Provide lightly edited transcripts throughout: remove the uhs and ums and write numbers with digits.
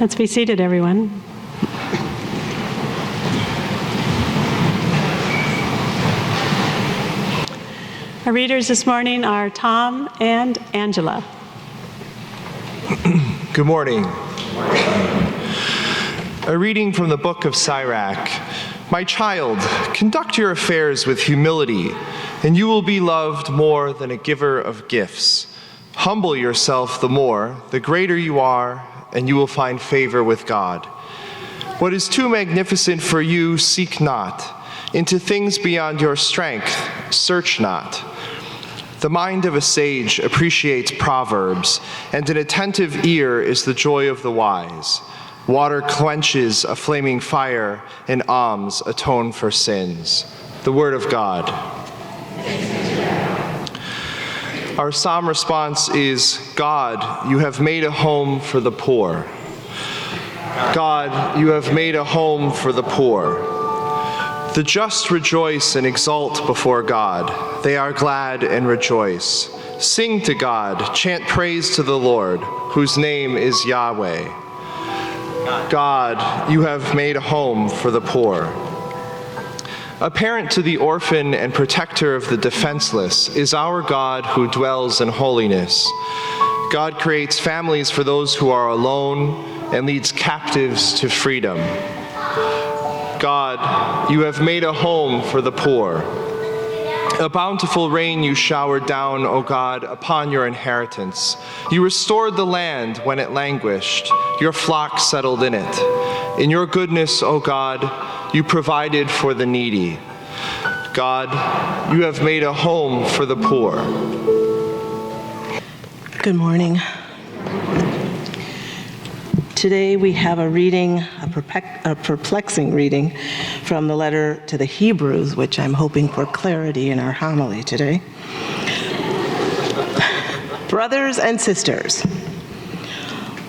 Let's be seated, everyone. Our readers this morning are Tom and Angela. Good morning. A reading from the book of Sirach. My child, conduct your affairs with humility, and you will be loved more than a giver of gifts. Humble yourself the more, the greater you are, and you will find favor with God. What is too magnificent for you, seek not. Into things beyond your strength, search not. The mind of a sage appreciates proverbs, and an attentive ear is the joy of the wise. Water quenches a flaming fire, and alms atone for sins. The word of God. Our psalm response is, God, you have made a home for the poor. God, you have made a home for the poor. The just rejoice and exult before God. They are glad and rejoice. Sing to God, chant praise to the Lord, whose name is Yahweh. God, you have made a home for the poor. A parent to the orphan and protector of the defenseless is our God who dwells in holiness. God creates families for those who are alone and leads captives to freedom. God, you have made a home for the poor. A bountiful rain you showered down, O God, upon your inheritance. You restored the land when it languished. Your flock settled in it. In your goodness, O God, you provided for the needy. God, you have made a home for the poor. Good morning. Today we have a perplexing reading from the letter to the Hebrews, which I'm hoping for clarity in our homily today. Brothers and sisters,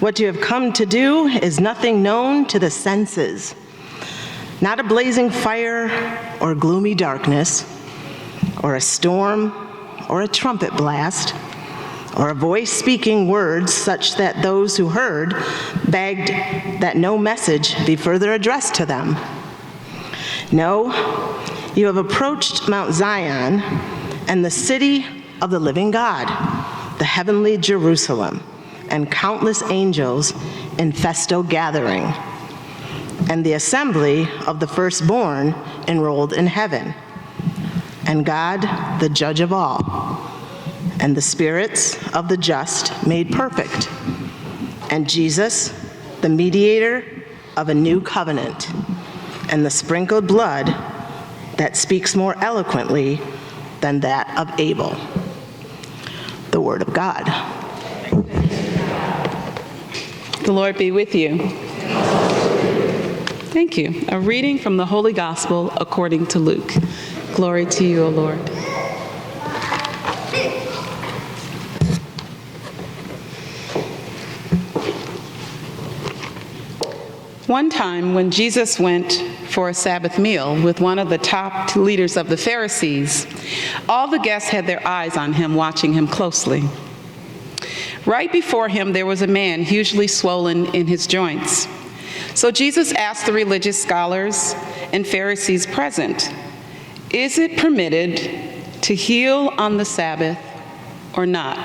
what you have come to do is nothing known to the senses, not a blazing fire or gloomy darkness, or a storm or a trumpet blast, or a voice speaking words such that those who heard begged that no message be further addressed to them. No, you have approached Mount Zion and the city of the living God, the heavenly Jerusalem, and countless angels in festal gathering, and the assembly of the firstborn enrolled in heaven, and God, the judge of all, and the spirits of the just made perfect, and Jesus, the mediator of a new covenant, and the sprinkled blood that speaks more eloquently than that of Abel. The word of God. The Lord be with you. Thank you. A reading from the Holy Gospel according to Luke. Glory to you, O Lord. One time when Jesus went for a Sabbath meal with one of the top leaders of the Pharisees, all the guests had their eyes on him, watching him closely. Right before him there was a man hugely swollen in his joints. So Jesus asked the religious scholars and Pharisees present, "Is it permitted to heal on the Sabbath or not?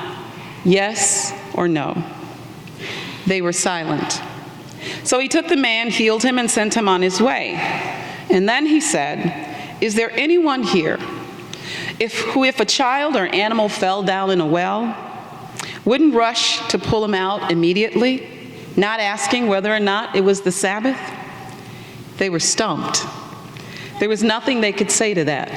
Yes or no?" They were silent. So he took the man, healed him, and sent him on his way. And then he said, "Is there anyone here if a child or animal fell down in a well, wouldn't rush to pull him out immediately, not asking whether or not it was the Sabbath?" They were stumped. There was nothing they could say to that.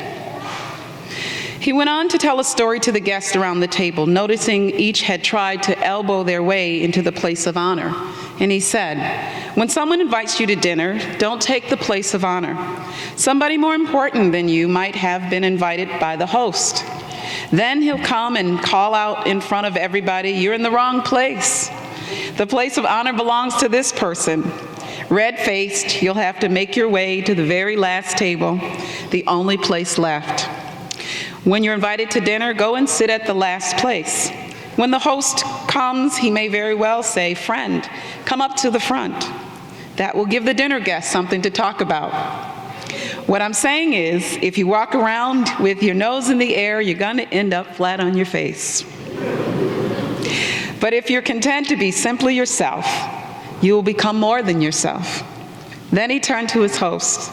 He went on to tell a story to the guests around the table, noticing each had tried to elbow their way into the place of honor. And he said, "When someone invites you to dinner, don't take the place of honor. Somebody more important than you might have been invited by the host. Then he'll come and call out in front of everybody, 'You're in the wrong place. The place of honor belongs to this person.' Red-faced, you'll have to make your way to the very last table, the only place left. When you're invited to dinner, go and sit at the last place. When the host comes, he may very well say, "Friend, come up to the front." That will give the dinner guests something to talk about. What I'm saying is, if you walk around with your nose in the air, you're going to end up flat on your face. But if you're content to be simply yourself, you will become more than yourself. Then he turned to his host.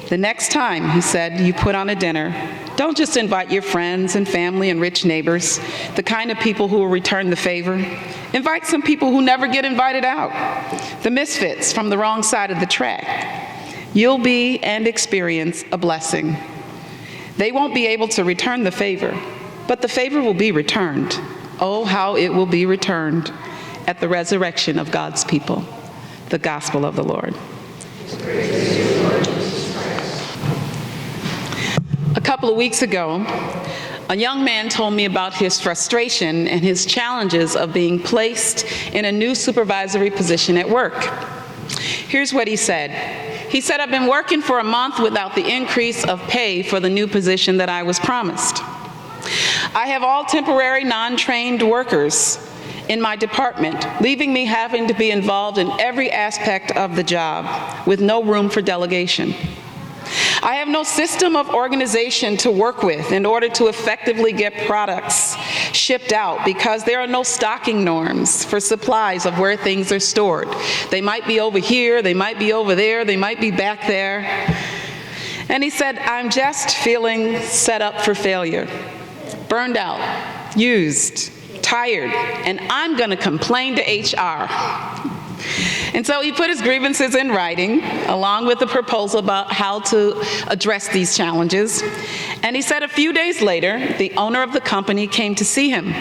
The next time, he said, you put on a dinner, don't just invite your friends and family and rich neighbors, the kind of people who will return the favor. Invite some people who never get invited out, the misfits from the wrong side of the track. You'll be and experience a blessing. They won't be able to return the favor, but the favor will be returned. Oh, how it will be returned at the resurrection of God's people. The gospel of the Lord. A couple of weeks ago, a young man told me about his frustration and his challenges of being placed in a new supervisory position at work. Here's what he said. He said, I've been working for a month without the increase of pay for the new position that I was promised. I have all temporary, non-trained workers in my department, leaving me having to be involved in every aspect of the job with no room for delegation. I have no system of organization to work with in order to effectively get products shipped out because there are no stocking norms for supplies of where things are stored. They might be over here, they might be over there, they might be back there. And he said, I'm just feeling set up for failure, burned out, used, tired, and I'm going to complain to HR. And so he put his grievances in writing, along with a proposal about how to address these challenges. And he said a few days later, the owner of the company came to see him.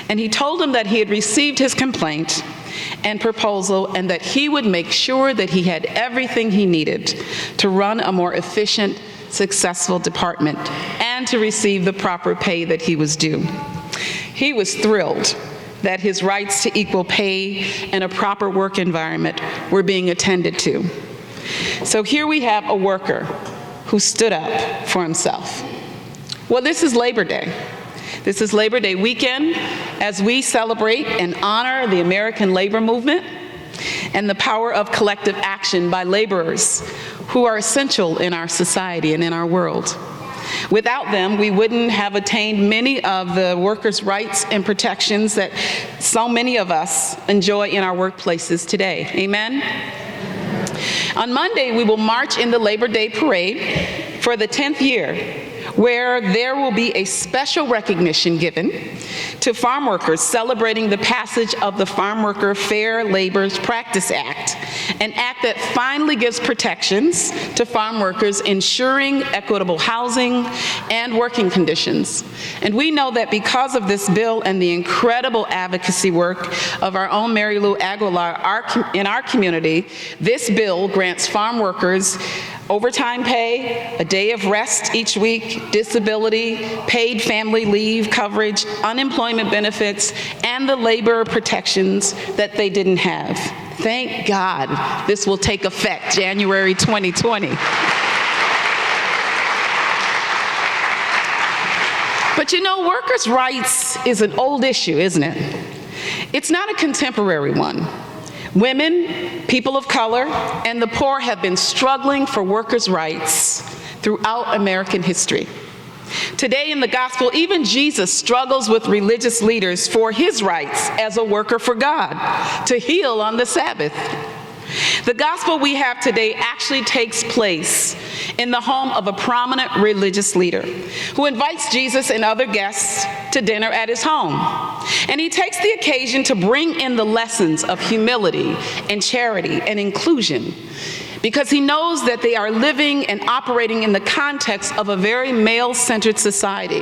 And he told him that he had received his complaint and proposal and that he would make sure that he had everything he needed to run a more efficient, successful department and to receive the proper pay that he was due. He was thrilled that his rights to equal pay and a proper work environment were being attended to. So here we have a worker who stood up for himself. Well, this is Labor Day. This is Labor Day weekend as we celebrate and honor the American labor movement and the power of collective action by laborers who are essential in our society and in our world. Without them, we wouldn't have attained many of the workers' rights and protections that so many of us enjoy in our workplaces today. Amen? On Monday, we will march in the Labor Day Parade for the 10th year, where there will be a special recognition given to farm workers celebrating the passage of the Farm Worker Fair Labor Practice Act, an act that finally gives protections to farm workers, ensuring equitable housing and working conditions. And we know that because of this bill and the incredible advocacy work of our own Mary Lou Aguilar in our community, this bill grants farm workers overtime pay, a day of rest each week, disability, paid family leave coverage, unemployment benefits, and the labor protections that they didn't have. Thank God this will take effect January 2020. But you know, workers' rights is an old issue, isn't it? It's not a contemporary one. Women, people of color, and the poor have been struggling for workers' rights throughout American history. Today in the gospel, even Jesus struggles with religious leaders for his rights as a worker for God, to heal on the Sabbath. The gospel we have today actually takes place in the home of a prominent religious leader who invites Jesus and other guests to dinner at his home. And he takes the occasion to bring in the lessons of humility and charity and inclusion, because he knows that they are living and operating in the context of a very male-centered society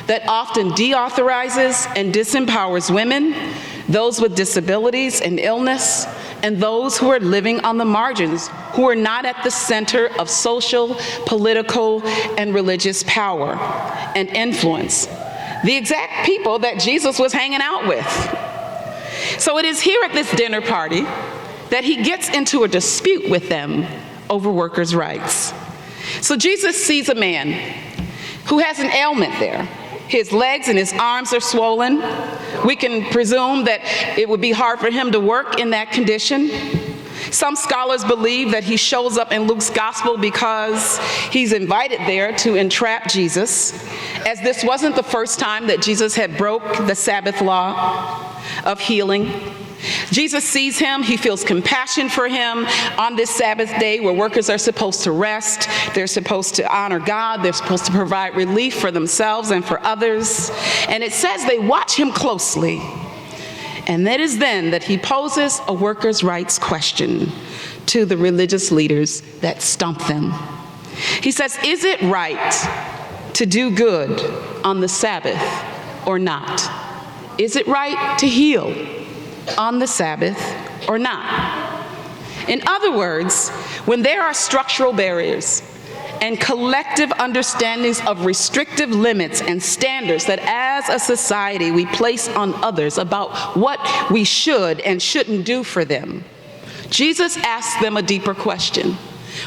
that often deauthorizes and disempowers women, those with disabilities and illness, and those who are living on the margins, who are not at the center of social, political, and religious power and influence. The exact people that Jesus was hanging out with. So it is here at this dinner party that he gets into a dispute with them over workers' rights. So Jesus sees a man who has an ailment there, His legs and his arms are swollen. We can presume that it would be hard for him to work in that condition. Some scholars believe that he shows up in Luke's gospel because he's invited there to entrap Jesus, as this wasn't the first time that Jesus had broke the Sabbath law of healing. Jesus sees him, he feels compassion for him on this Sabbath day where workers are supposed to rest, they're supposed to honor God, they're supposed to provide relief for themselves and for others. And it says they watch him closely. And it is then that he poses a workers' rights question to the religious leaders that stump them. He says, is it right to do good on the Sabbath or not? Is it right to heal on the Sabbath or not? In other words, when there are structural barriers and collective understandings of restrictive limits and standards that as a society we place on others about what we should and shouldn't do for them, Jesus asks them a deeper question.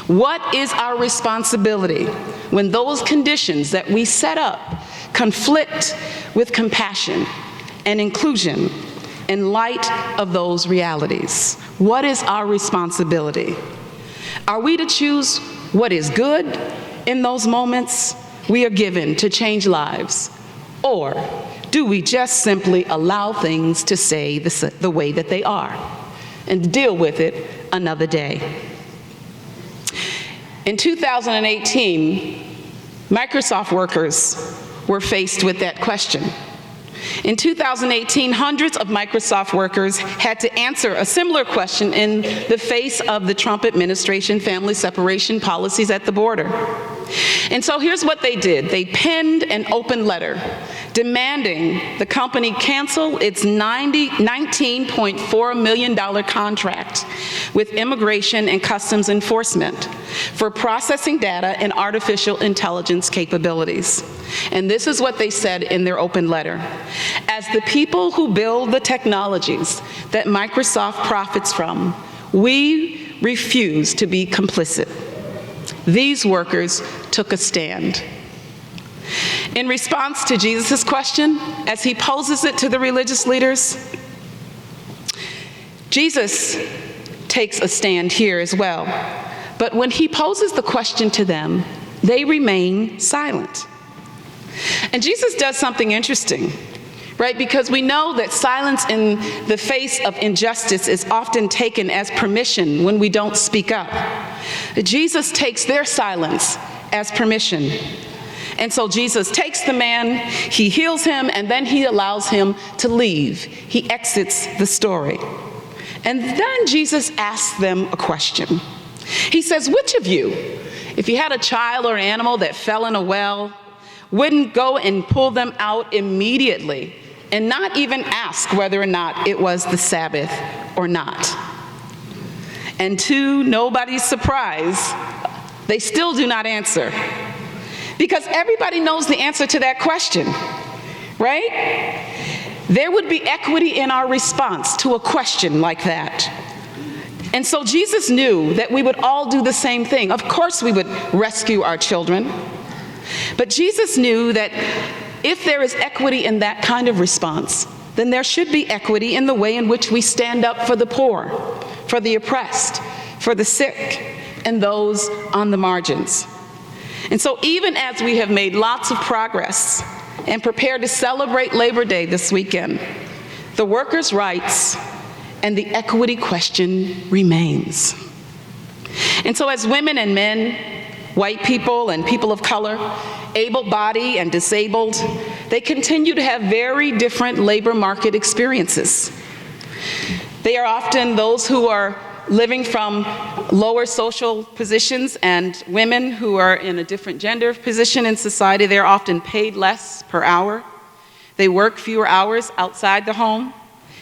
What is our responsibility when those conditions that we set up conflict with compassion and inclusion in light of those realities? What is our responsibility? Are we to choose what is good in those moments we are given to change lives? Or do we just simply allow things to stay the way that they are and deal with it another day? In 2018, Microsoft workers were faced with that question. In 2018, hundreds of Microsoft workers had to answer a similar question in the face of the Trump administration family separation policies at the border. And so here's what they did. They penned an open letter demanding the company cancel its $19.4 million contract with Immigration and Customs Enforcement for processing data and artificial intelligence capabilities. And this is what they said in their open letter. As the people who build the technologies that Microsoft profits from, we refuse to be complicit. These workers took a stand. In response to Jesus' question, as he poses it to the religious leaders, Jesus takes a stand here as well. But when he poses the question to them, they remain silent. And Jesus does something interesting, right? Because we know that silence in the face of injustice is often taken as permission when we don't speak up. Jesus takes their silence as permission. And so Jesus takes the man, he heals him, and then he allows him to leave. He exits the story. And then Jesus asks them a question. He says, which of you, if you had a child or an animal that fell in a well, wouldn't go and pull them out immediately and not even ask whether or not it was the Sabbath or not? And to nobody's surprise, they still do not answer. Because everybody knows the answer to that question, right? There would be equity in our response to a question like that. And so Jesus knew that we would all do the same thing. Of course we would rescue our children. But Jesus knew that if there is equity in that kind of response, then there should be equity in the way in which we stand up for the poor, for the oppressed, for the sick, and those on the margins. And so even as we have made lots of progress and prepare to celebrate Labor Day this weekend, the workers' rights and the equity question remains. And so as women and men, white people and people of color, able-bodied and disabled, they continue to have very different labor market experiences. They are often those who are living from lower social positions, and women who are in a different gender position in society, they're often paid less per hour. They work fewer hours outside the home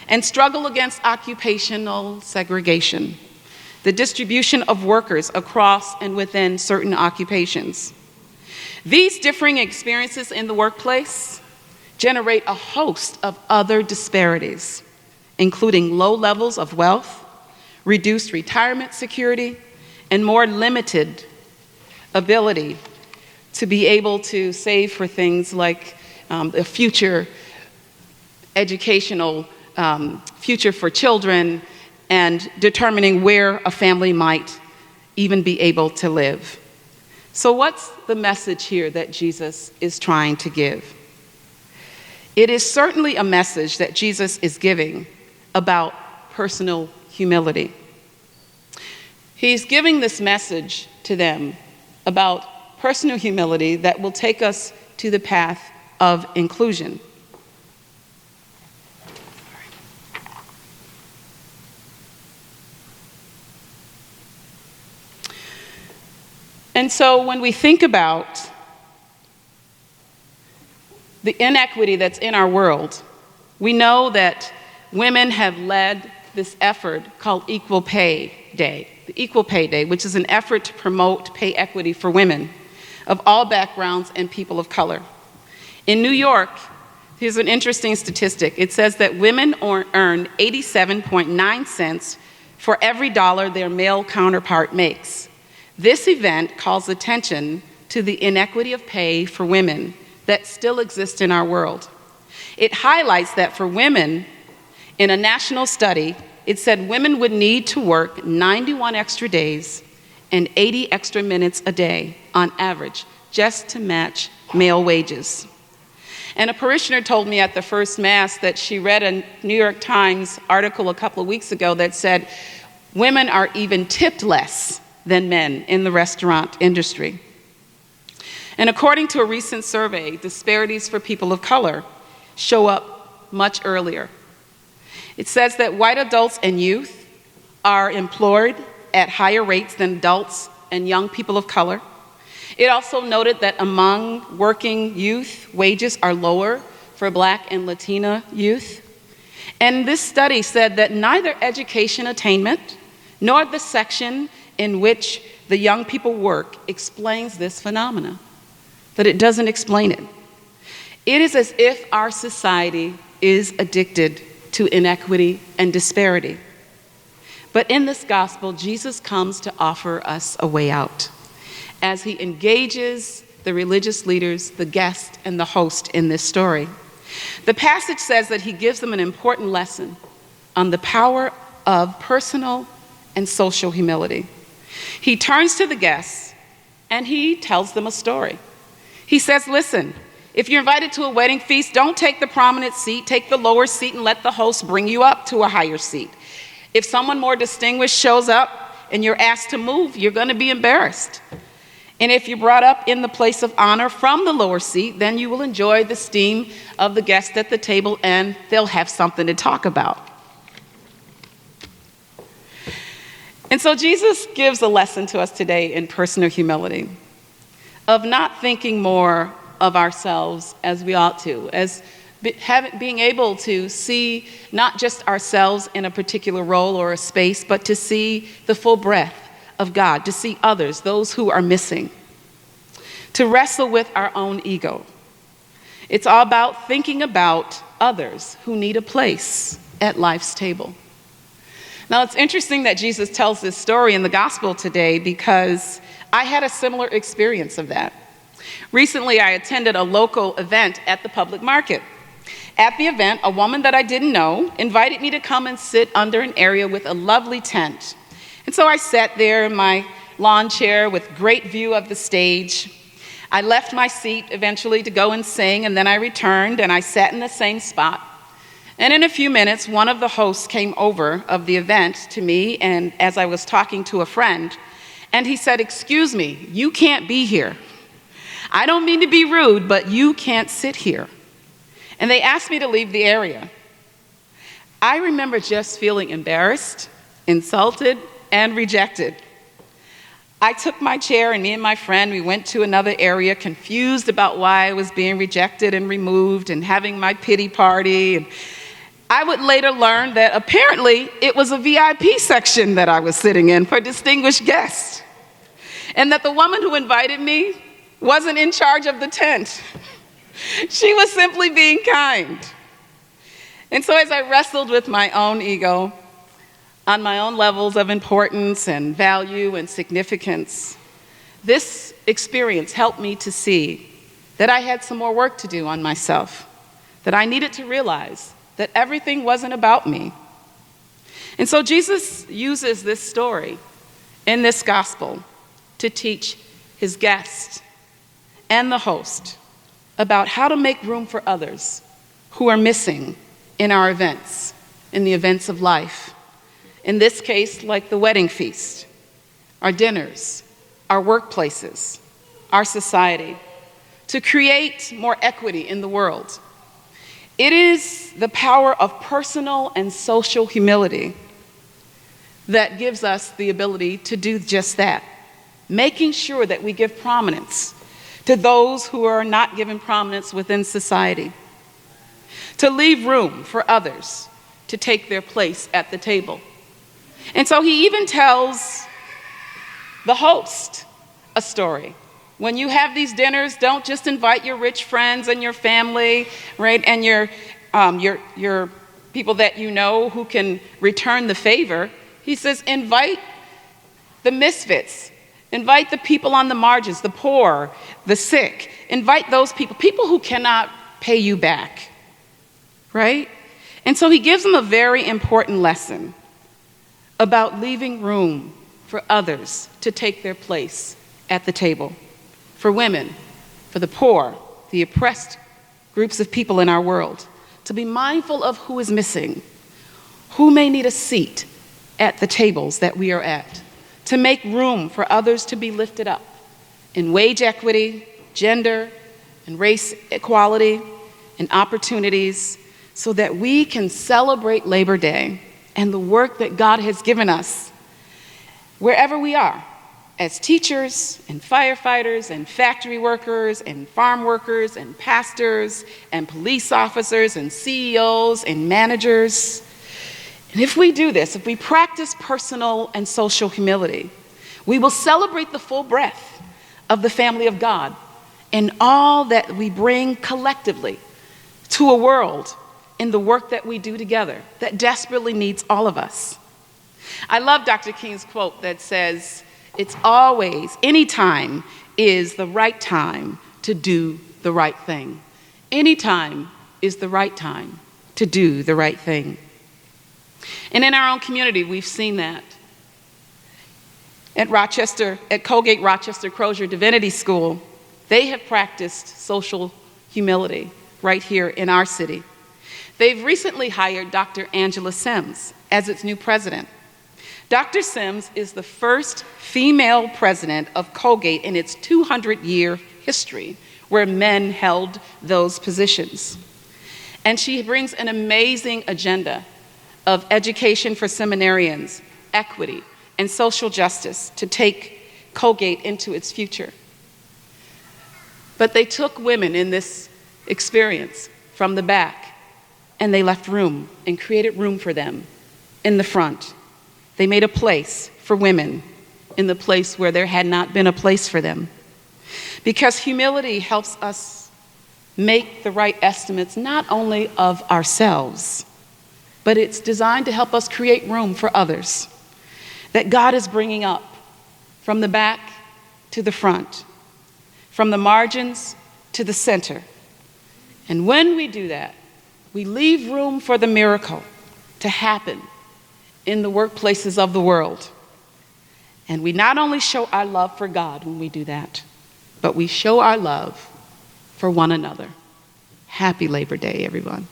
and struggle against occupational segregation, the distribution of workers across and within certain occupations. These differing experiences in the workplace generate a host of other disparities, including low levels of wealth, reduced retirement security, and more limited ability to be able to save for things like a future educational future for children, and determining where a family might even be able to live. So what's the message here that Jesus is trying to give? It is certainly a message that Jesus is giving about personal humility. He's giving this message to them about personal humility that will take us to the path of inclusion. And so when we think about the inequity that's in our world, we know that women have led this effort called Equal Pay Day, the Equal Pay Day, which is an effort to promote pay equity for women of all backgrounds and people of color. In New York, here's an interesting statistic. It says that women earn 87.9 cents for every dollar their male counterpart makes. This event calls attention to the inequity of pay for women that still exists in our world. It highlights that for women, in a national study, it said women would need to work 91 extra days and 80 extra minutes a day on average just to match male wages. And a parishioner told me at the first Mass that she read a New York Times article a couple of weeks ago that said women are even tipped less than men in the restaurant industry. And according to a recent survey, disparities for people of color show up much earlier. It says that white adults and youth are employed at higher rates than adults and young people of color. It also noted that among working youth, wages are lower for Black and Latina youth. And this study said that neither education attainment nor the section in which the young people work explains this phenomena, that it doesn't explain it. It is as if our society is addicted to inequity and disparity. But in this gospel, Jesus comes to offer us a way out as he engages the religious leaders, the guest, and the host in this story. The passage says that he gives them an important lesson on the power of personal and social humility. He turns to the guests and he tells them a story. He says, listen, if you're invited to a wedding feast, don't take the prominent seat, take the lower seat and let the host bring you up to a higher seat. If someone more distinguished shows up and you're asked to move, you're going to be embarrassed. And if you're brought up in the place of honor from the lower seat, then you will enjoy the esteem of the guest at the table and they'll have something to talk about. And so Jesus gives a lesson to us today in personal humility, of not thinking more of ourselves as we ought to, as being able to see not just ourselves in a particular role or a space, but to see the full breadth of God, to see others, those who are missing, to wrestle with our own ego. It's all about thinking about others who need a place at life's table. Now, it's interesting that Jesus tells this story in the gospel today because I had a similar experience of that. Recently, I attended a local event at the public market. At the event, a woman that I didn't know invited me to come and sit under an area with a lovely tent. And so I sat there in my lawn chair with great view of the stage. I left my seat eventually to go and sing, and then I returned and I sat in the same spot. And in a few minutes, one of the hosts came over of the event to me, and as I was talking to a friend, and he said, "Excuse me, you can't be here. I don't mean to be rude, but you can't sit here." And they asked me to leave the area. I remember just feeling embarrassed, insulted, and rejected. I took my chair and me and my friend, we went to another area, confused about why I was being rejected and removed and having my pity party. And I would later learn that apparently it was a VIP section that I was sitting in for distinguished guests, and that the woman who invited me wasn't in charge of the tent. She was simply being kind. And so as I wrestled with my own ego, on my own levels of importance and value and significance, this experience helped me to see that I had some more work to do on myself, that I needed to realize that everything wasn't about me. And so Jesus uses this story in this gospel to teach his guest and the host about how to make room for others who are missing in our events, in the events of life. In this case, like the wedding feast, our dinners, our workplaces, our society, to create more equity in the world. It is the power of personal and social humility that gives us the ability to do just that, making sure that we give prominence to those who are not given prominence within society, to leave room for others to take their place at the table. And so he even tells the host a story. When you have these dinners, don't just invite your rich friends and your family, right, and your people that you know who can return the favor. He says, invite the misfits, invite the people on the margins, the poor, the sick. Invite those people who cannot pay you back, right? And so he gives them a very important lesson about leaving room for others to take their place at the table, for women, for the poor, the oppressed groups of people in our world, to be mindful of who is missing, who may need a seat at the tables that we are at, to make room for others to be lifted up in wage equity, gender, and race equality, and opportunities, so that we can celebrate Labor Day and the work that God has given us wherever we are, as teachers and firefighters and factory workers and farm workers and pastors and police officers and CEOs and managers. And if we do this, if we practice personal and social humility, we will celebrate the full breadth of the family of God and all that we bring collectively to a world in the work that we do together that desperately needs all of us. I love Dr. King's quote that says, it's always, any time is the right time to do the right thing. Any time is the right time to do the right thing. And in our own community, we've seen that. At Colgate Rochester Crozier Divinity School, they have practiced social humility right here in our city. They've recently hired Dr. Angela Sims as its new president. Dr. Sims is the first female president of Colgate in its 200-year history, where men held those positions. And she brings an amazing agenda of education for seminarians, equity, and social justice to take Colgate into its future. But they took women in this experience from the back, and they left room and created room for them in the front. They made a place for women in the place where there had not been a place for them. Because humility helps us make the right estimates not only of ourselves, but it's designed to help us create room for others that God is bringing up from the back to the front, from the margins to the center. And when we do that, we leave room for the miracle to happen in the workplaces of the world. And we not only show our love for God when we do that, but we show our love for one another. Happy Labor Day, everyone.